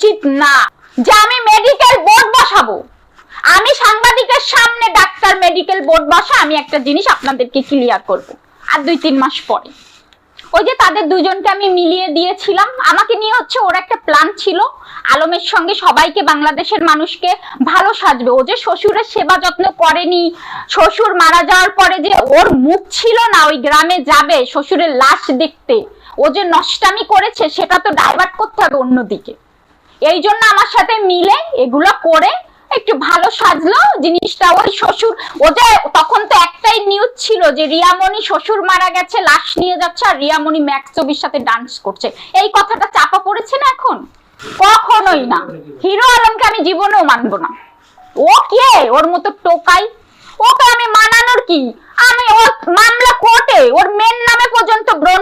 উচিত না যে আমি মেডিকেল বোর্ড বসাবো। আমি সাংবাদিকের সামনে ডাক্তার মেডিকেল বোর্ড বসা, আমি একটা জিনিস আপনাদেরকে ক্লিয়ার করব আর 2-3 মাস পরে। ওই যে তাদের দুজনকে আমি মিলিয়ে দিয়েছিলাম, আমাকে নিয়ে হচ্ছে ওর একটা প্ল্যান ছিল আলমের সঙ্গে সবাইকে, বাংলাদেশের মানুষকে ভালো সাজবে। ও যে শ্বশুরের সেবা যত্ন করেনি, শ্বশুর মারা যাওয়ার পরে যে ওর মুখ ছিল না ওই গ্রামে যাবে শ্বশুরের লাশ দেখতে, ও যে নষ্টামি করেছে সেটা তো ডাইভার্ট করতে হবে অন্যদিকে। এই জন্য আমার সাথে মিলে এগুলো করে একটু ভালো সাজলো জিনিসটা। ওই শ্বশুর, ও যে তখন তো একটাই নিউজ ছিল যে রিয়ামণি শ্বশুর মারা গেছে, লাশ নিয়ে যাচ্ছে আর রিয়ামণি ম্যাক্স ছবির সাথে ডান্স করছে, এই কথাটা চাপা পড়েছে না এখন? কখনোই না, হিরো আলমকে আমি জীবনেও মানবো না। ও কে ওর মতো টোকাই? ওকে আমি মানানোর কি? আমি ওর মামলা কোর্টে ওর মেয়ের নামে